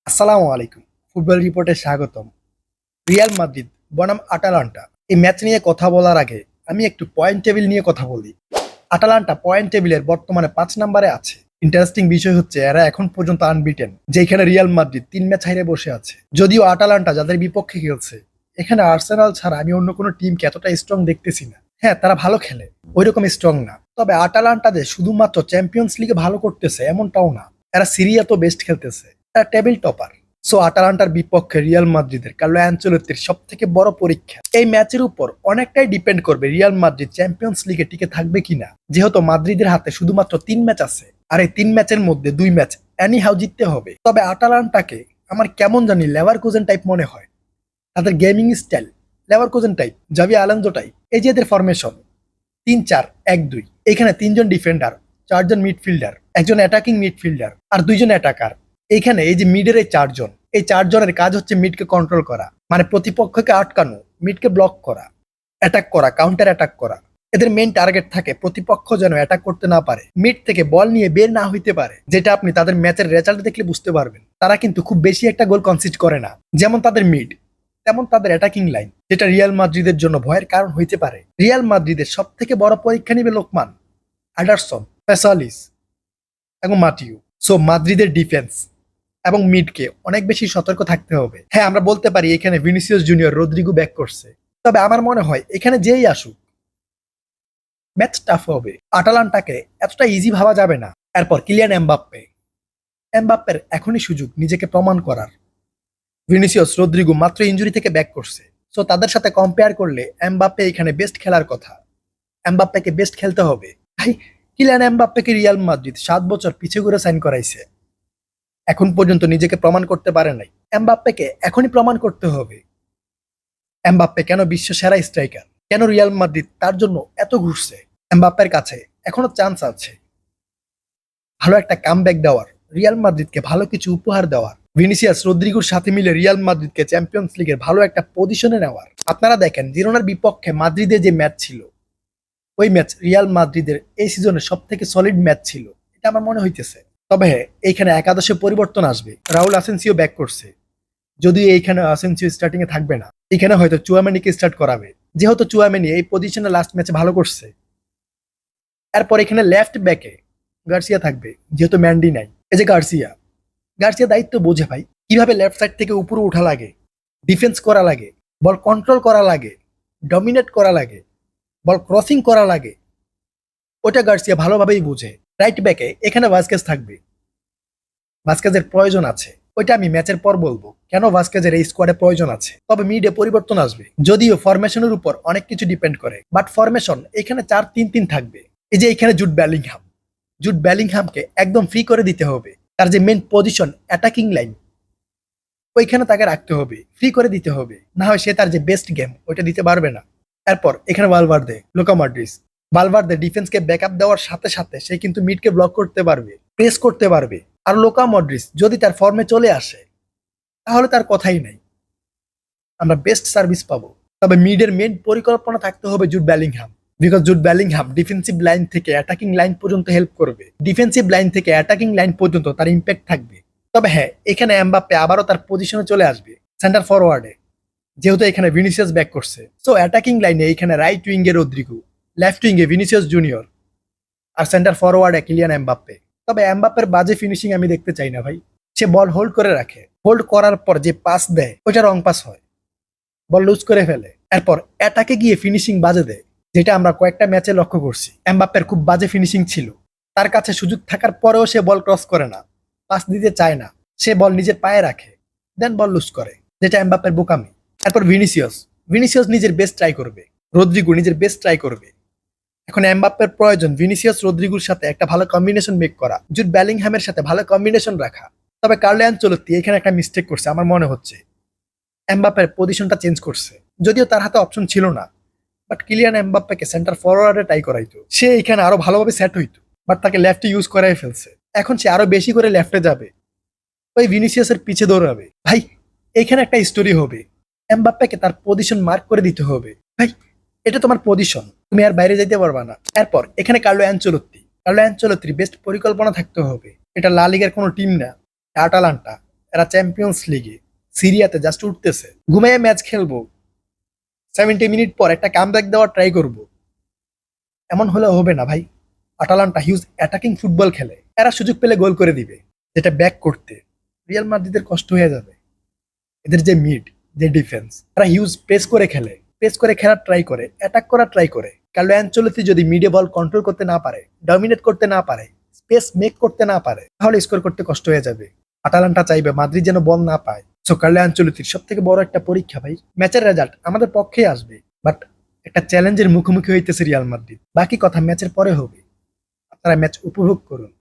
আসসালামু আলাইকুম। ফুটবল রিপোর্টে স্বাগতম। রিয়াল মাদ্রিদ বনাম আটালান্টা এই ম্যাচ নিয়ে কথা বলার আগে আমি একটু পয়েন্ট টেবিল নিয়ে কথা বলি। আটালান্টা পয়েন্ট টেবিলের বর্তমানে ৫ নম্বরে আছে। ইন্টারেস্টিং বিষয় হচ্ছে এরা এখন পর্যন্ত আনবিটেন, যেখানে রিয়াল মাদ্রিদ ৩ ম্যাচ হাইরে বসে আছে। যদিও আটালান্টা যাদের বিপক্ষে খেলছে, এখানে আর্সেনাল ছাড়া আমি অন্য কোনো টিমকে এতটা স্ট্রং দেখতেছি না। হ্যাঁ, তারা ভালো খেলে, ওইরকম স্ট্রং না। তবে আটালান্টা যে শুধুমাত্র চ্যাম্পিয়ন্স লিগে ভালো করতেছে এমনটাও না, এরা সিরিয়া তো বেস্ট খেলতেছে, এরা টেবিল টপার। সো আটালান্টার বিপক্ষে রিয়াল মাদ্রিদের কার্লো অ্যানচেলত্তির সব থেকে বড় পরীক্ষা। এই ম্যাচের উপর অনেকটাই ডিপেন্ড করবে রিয়াল মাদ্রিদ চ্যাম্পিয়ন্স লিগে টিকে থাকবে কিনা, যেহেতু মাদ্রিদের হাতে শুধুমাত্র ৩ ম্যাচ আছে, আর এই ৩ ম্যাচের মধ্যে ২ ম্যাচ এনি হাউ জিততে হবে। তবে আটালান্টাকে আমার কেমন জানি লেভারকুজেন টাইপ মনে হয়। তাদের gaming style Leverkusen type, Xavi Alonso type. এই যে এদের ফরমেশন ৩-৪-১-২, এখানে ৩ জন ডিফেন্ডার, ৪ জন মিডফিল্ডার, একজন অ্যাটাকিং মিডফিল্ডার আর ২ জন অ্যাটাকার। এইখানে এই যে মিডের এই ৪ জন, এই ৪ জনের কাজ হচ্ছে মিডকে কন্ট্রোল করা, মানে প্রতিপক্ষকে আটকানো, মিডকে ব্লক করা, অ্যাটাক করা, কাউন্টার অ্যাটাক করা। এদের মেইন টার্গেট থাকে প্রতিপক্ষ যেন অ্যাটাক করতে না পারে, মিড থেকে বল নিয়ে বের না হইতে পারে, যেটা আপনি তাদের ম্যাচের রেজাল্ট দেখলে বুঝতে পারবেন। তারা কিন্তু খুব বেশি একটা গোল কনসিড করে না, যেমন তাদের মিড তেমন তাদের অ্যাটাকিং লাইন, যেটা রিয়াল মাদ্রিদের জন্য ভয়ের কারণ হইতে পারে। রিয়াল মাদ্রিদের সব থেকে বড় পরীক্ষা নিবে লোকমান, অ্যান্ডারসন, পেসালিস এবং মাটিউ। সো মাদ্রিদের ডিফেন্স এবং মিডকে অনেক বেশি সতর্ক থাকতে হবে। হ্যাঁ, আমরা বলতে পারি এখানে ভিনিসিয়াস জুনিয়র, রদ্রিগো ব্যাক করছে, তবে আমার মনে হয় এখানে যেই আসুক ম্যাচ টাফ হবে। আটালান্টাকে এতটা ইজি ভাবা যাবে না। এরপর কিলিয়ান এমবাপ্পে, এমবাপ্পের এখনই সুযোগ নিজেকে প্রমাণ করার। ভিনিসিয়াস, রদ্রিগো মাত্র ইনজুরি থেকে ব্যাক করছে, সো তাদের সাথে কম্পেয়ার করলে এমবাপ্পে এখানে বেস্ট খেলার কথা। এমবাপ্পেকে বেস্ট খেলতে হবে। ভাই, কিলিয়ান এমবাপ্পেকে রিয়াল মাদ্রিদ ৭ বছর পিছে ঘুরে সাইন করাইছে, এখন পর্যন্ত নিজেকে প্রমাণ করতে পারে নাই। এমবাপ্পেকে এখনই প্রমাণ করতে হবে। এমবাপ্পে কেন বিশ্ব সেরা স্ট্রাইকার, কেন রিয়াল মাদ্রিদ তার জন্য এত ঘুরছে। এমবাপ্পের কাছে এখনো চান্স আছে ভালো একটা কামব্যাক দেওয়ার, রিয়াল মাদ্রিদকে ভালো কিছু উপহার দেওয়ার, ভিনিসিয়াস, রদ্রিগোর সাথে মিলে রিয়াল মাদ্রিদকে চ্যাম্পিয়ন্স লিগের ভালো একটা পজিশনে নেওয়ার। আপনারা দেখেন জিরোনার বিপক্ষে মাদ্রিদে যে ম্যাচ ছিল, ওই ম্যাচ রিয়াল মাদ্রিদের এই সিজনের সব থেকে সলিড ম্যাচ ছিল, এটা আমার মনে হইতেছে। তবে হ্যাঁ, এইখানে একাদশে পরিবর্তন আসবে। রাউল আসেনসিও ব্যাক করছে, যদিও এইখানে আসেনসিও স্টার্টিং এ থাকবে না, এখানে হয়তো চুয়ামেনিকে স্টার্ট করাবে, যেহেতু চুয়ামেনি এই পজিশনে লাস্ট ম্যাচে ভালো করছে। এরপর এখানে লেফট ব্যাকে গার্সিয়া থাকবে, যেহেতু ম্যান্ডি নাই। এই যে গার্সিয়া, গার্সিয়া দায়িত্ব বোঝে ভাই, কিভাবে লেফট সাইড থেকে উপরে উঠা লাগে, ডিফেন্স করা লাগে, বল কন্ট্রোল করা লাগে, ডমিনেট করা লাগে, বল ক্রসিং করা লাগে, ওটা গার্সিয়া ভালোভাবেই বুঝে। রাইট ব্যাকে এখানে ভাস্কেজ থাকবে, ভাস্কেজের প্রয়োজন আছে, ওইটা আমি ম্যাচের পর বলবো কেন ভাস্কেজের এই স্কোয়াডে প্রয়োজন আছে। তবে মিডে পরিবর্তন আসবে, যদিও ফরমেশনের উপর অনেক কিছু ডিপেন্ড করে, বাট ফরমেশন এখানে ৪-৩-৩ থাকবে। এই যে এখানে জুড বেলিংহাম, জুড বেলিংহামকে একদম ফ্রি করে দিতে হবে। তার যে মেন পজিশন অ্যাটাকিং লাইন, ওইখানে তাকে রাখতে হবে, ফ্রি করে দিতে হবে, না হয় সে তার যে বেস্ট গেম ওইটা দিতে পারবে না। এরপর এখানে ভালভার্দে, লুকা মডরিচ। ভালভার্দে ডিফেন্সকে ব্যাকআপ দেওয়ার সাথে সাথে সে কিন্তু মিডকে ব্লক করতে পারবে, প্রেস করতে পারবে। আর লুকা মডরিচ যদি তার ফর্মে চলে আসে, তাহলে তার কথাই নাই, আমরা বেস্ট সার্ভিস পাবো। তবে মিডের মেন পরিকল্পনা থাকতে হবে Jude Bellingham, because Jude Bellingham defensive line থেকে অ্যাটাকিং লাইন পর্যন্ত হেল্প করবে, ডিফেন্সিভ লাইন থেকে অ্যাটাকিং লাইন পর্যন্ত তার ইম্প্যাক্ট থাকবে। তবে হ্যাঁ, এখানে এমবাপ্পে আবারও তার পজিশনে চলে আসবে সেন্টার ফরওয়ার্ডে, যেহেতু এখানে ভিনিসিয়াস ব্যাক করছে। সো অ্যাটাকিং লাইনে এখানে রাইট উইঙ্গে রদ্রিগো, লেফট উইঙ্গে ভিনিসিয়াস জুনিয়র, আর সেন্টার ফরওয়ার্ডে কিলিয়ান এমবাপ্পে। তবে এমবাপ্পের বাজে ফিনিশিং আমি দেখতে চাই না ভাই। সে বল হোল্ড করে রাখে, হোল্ড করার পর যে পাস দেয় ওইটা রং পাস হয়, বল লুজ করে ফেলে, এরপর অ্যাটাকে গিয়ে ফিনিশিং বাজে দেয়, যেটা আমরা কয়েকটা ম্যাচে লক্ষ্য করছি। এমবাপ্পের খুব বাজে ফিনিশিং ছিল, তার কাছে সুযোগ থাকার পরেও সে বল ক্রস করে না, পাস দিতে চায় না, সে বল নিজের পায়ে রাখে, দেন বল লুজ করে, যেটা এমবাপ্পের বোকামি। এরপর ভিনিসিয়াস, ভিনিসিয়াস নিজের বেস্ট ট্রাই করবে, রদ্রিগো নিজের বেস্ট ট্রাই করবে। এখন এমবাপ্পের প্রয়োজন ভিনিসিয়াস, রদ্রিগোর সাথে একটা ভালো কম্বিনেশন মেক করা, জুড বেলিংহামের সাথে ভালো কম্বিনেশন রাখা। তবে কার্লো আনচেলত্তি এখানে একটা মিস্টেক করছে আমার মনে হচ্ছে, এমবাপ্পের পজিশনটা চেঞ্জ করছে, যদিও তার হাতে অপশন ছিল না, বাট কিলিয়ান এমবাপ্পেকে সেন্টার ফরওয়ার্ডে ট্রাই করাইতো, সে এখানে আরো ভালোভাবে সেট হইতো, বাট তাকে লেফটে ইউজ করাই ফেলছে। এখন সে আরো বেশি করে লেফটে যাবে, ওই ভিনিসিয়াসের পিছে দৌড়াবে। ভাই, এখানে একটা স্টোরি হবে, এমবাপ্পেকে তার পজিশন মার্ক করে দিতে হবে। ভাই, এটা তোমার পজিশন, তুমি আর বাইরে যেতে পারবা না। এরপর এখানে কার্লো অ্যানচেলত্তি, কার্লো অ্যানচেলত্তির বেস্ট পরিকল্পনা থাকতে হবে। এটা লা লিগার কোনো টিম না, আটালান্টা, এরা চ্যাম্পিয়ন্স লিগে সিরিয়াতে জাস্ট উঠতেছে, ঘুমাইয়ে ম্যাচ খেলবো, 70 মিনিট পর একটা কামব্যাক দেওয়ার ট্রাই করব। এমন হলে হবে না ভাই। আটালান্টা হিউজ অ্যাটাকিং ফুটবল খেলে, এরা সুযোগ পেলে গোল করে দিবে, যেটা ব্যাক করতে রিয়াল মাদ্রিদের কষ্ট হয়ে যাবে। এদের যে মিড, যে ডিফেন্স, তারা হিউজ প্রেস করে খেলে, প্রেস করে খেলার ট্রাই করে, অ্যাটাক করার ট্রাই করে। কার্লো অ্যানচেলত্তি যদি মিডে বল কন্ট্রোল করতে না পারে, ডমিনেট করতে না পারে, স্পেস মেক করতে না পারে, তাহলে স্কোর করতে কষ্ট হয়ে যাবে। আটালান্টা চাইবে মাদ্রিদ যেন বল না পায়। সো কার্লো অ্যানচেলত্তির সব থেকে বড় একটা পরীক্ষা ভাই। ম্যাচের রেজাল্ট আমাদের পক্ষেই আসবে, বাট একটা চ্যালেঞ্জের মুখোমুখি হইতেছে রিয়াল মাদ্রিদ। বাকি কথা ম্যাচের পরে হবে। আপনারা ম্যাচ উপভোগ করুন।